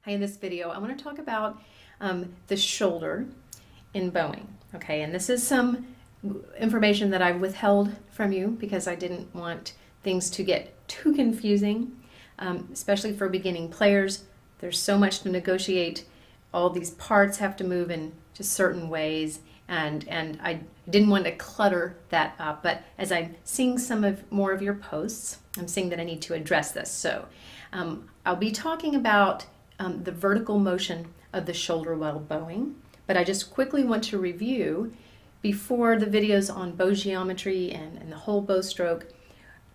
Hi, in this video, I want to talk about the shoulder in bowing. Okay, and this is some information that I've withheld from you because I didn't want things to get too confusing, especially for beginning players. There's so much to negotiate. All these parts have to move in just certain ways, and I didn't want to clutter that up. But as I'm seeing more of your posts, I'm seeing that I need to address this. So I'll be talking about the vertical motion of the shoulder while bowing, but I just quickly want to review before the videos on bow geometry and the whole bow stroke.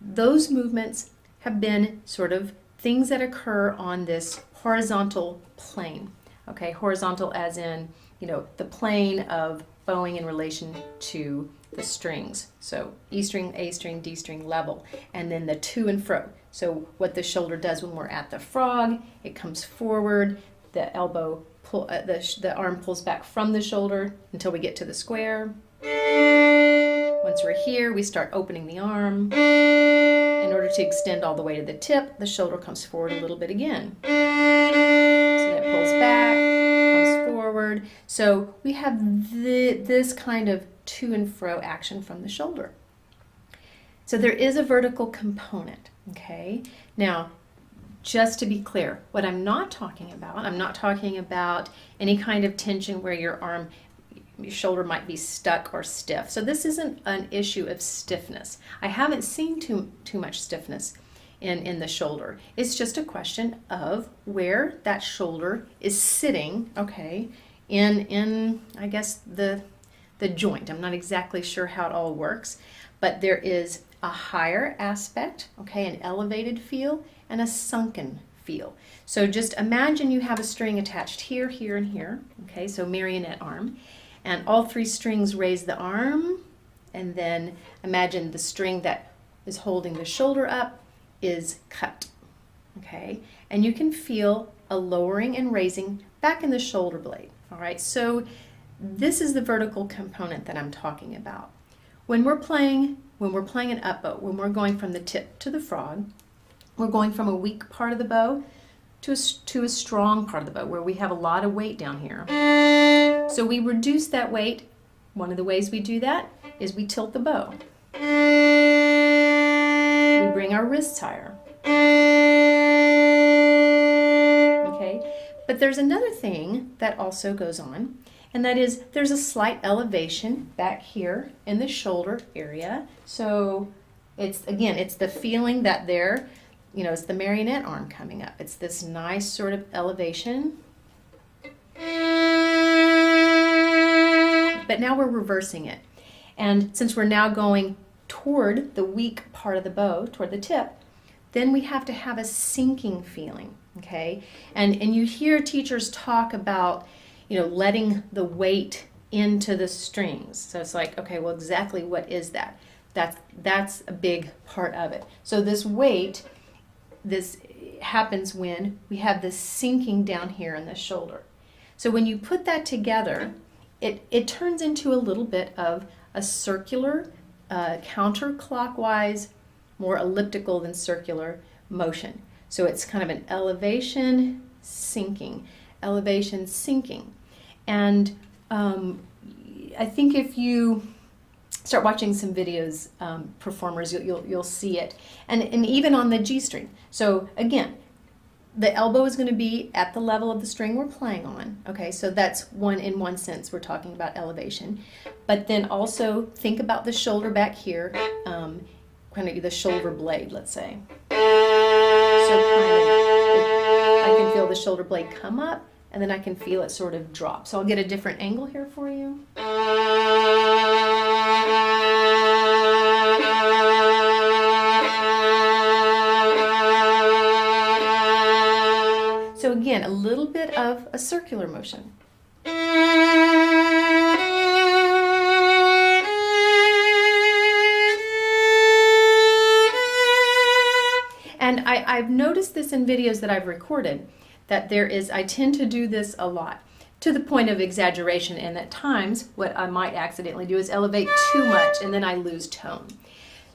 Those movements have been sort of things that occur on this horizontal plane. Okay, horizontal as in, you know, the plane of bowing in relation to the strings. So E string, A string, D string level, and then the to and fro. So what the shoulder does when we're at the frog, it comes forward, the elbow the arm pulls back from the shoulder until we get to the square. Once we're here, we start opening the arm. In order to extend all the way to the tip, the shoulder comes forward a little bit again. So that pulls back, comes forward. So we have this kind of to and fro action from the shoulder. So there is a vertical component, okay? Now, just to be clear, what I'm not talking about any kind of tension where your shoulder might be stuck or stiff. So this isn't an issue of stiffness. I haven't seen too much stiffness in the shoulder. It's just a question of where that shoulder is sitting, okay, in I guess the joint. I'm not exactly sure how it all works, but there is a higher aspect, okay, an elevated feel, and a sunken feel. So just imagine you have a string attached here, here, and here, okay, so marionette arm, and all three strings raise the arm, and then imagine the string that is holding the shoulder up is cut, okay, and you can feel a lowering and raising back in the shoulder blade, all right, so this is the vertical component that I'm talking about. When we're playing an up bow, when we're going from the tip to the frog, we're going from a weak part of the bow to a strong part of the bow where we have a lot of weight down here. So we reduce that weight. One of the ways we do that is we tilt the bow. We bring our wrists higher. Okay? But there's another thing that also goes on, and that is there's a slight elevation back here in the shoulder area. So it's the feeling that it's the marionette arm coming up. It's this nice sort of elevation. But now we're reversing it. And since we're now going toward the weak part of the bow, toward the tip, then we have to have a sinking feeling, okay? And you hear teachers talk about, letting the weight into the strings. So it's like, okay, well, exactly what is that? That's a big part of it. So this weight, this happens when we have this sinking down here in the shoulder. So when you put that together, it turns into a little bit of a circular, counterclockwise, more elliptical than circular motion. So it's kind of an elevation, sinking, elevation, sinking. And I think if you start watching some videos, performers, you'll see it. And even on the G string. So again, the elbow is going to be at the level of the string we're playing on. Okay, so that's in one sense we're talking about elevation. But then also think about the shoulder back here, kind of the shoulder blade, let's say. So I can feel the shoulder blade come up, and then I can feel it sort of drop. So I'll get a different angle here for you. So again, a little bit of a circular motion. And I've noticed this in videos that I've recorded, that I tend to do this a lot, to the point of exaggeration, and at times what I might accidentally do is elevate too much, and then I lose tone.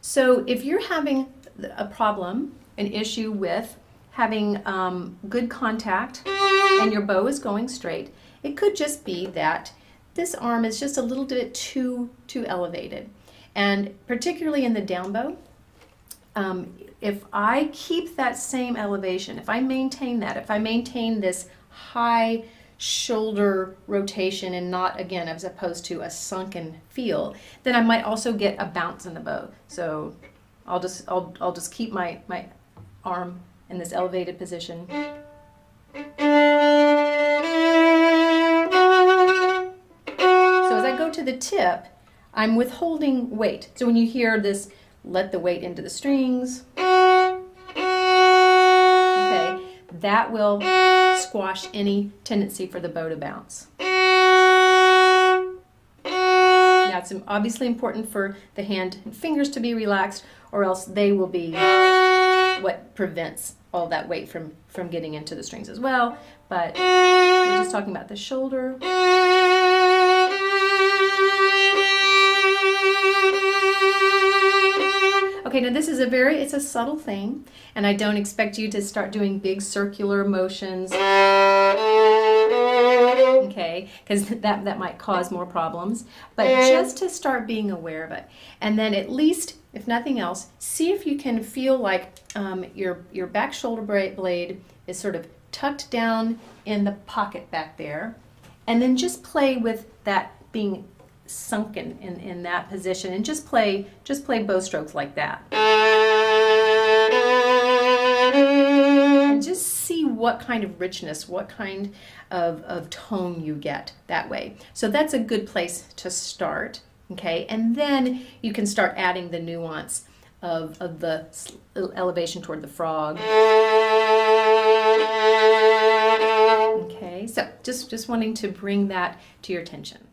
So if you're having a problem, an issue with having good contact and your bow is going straight, it could just be that this arm is just a little bit too elevated. And particularly in the down bow, if I keep that same elevation, if I maintain that, if I maintain this high shoulder rotation and not, again, as opposed to a sunken feel, then I might also get a bounce in the bow. So I'll just keep my arm in this elevated position. So as I go to the tip, I'm withholding weight. So when you hear this, let the weight into the strings, okay, that will squash any tendency for the bow to bounce. Now it's obviously important for the hand and fingers to be relaxed, or else they will be what prevents all that weight from getting into the strings as well. But we're just talking about the shoulder. Okay, now this is it's a subtle thing, and I don't expect you to start doing big circular motions, okay, because that might cause more problems, but just to start being aware of it. And then at least, if nothing else, see if you can feel like your back shoulder blade is sort of tucked down in the pocket back there, and then just play with that being sunken in that position, and just play bow strokes like that, and just see what kind of richness, what kind of tone you get that way. So that's a good place to start, okay, and then you can start adding the nuance of the elevation toward the frog. Okay, so just wanting to bring that to your attention.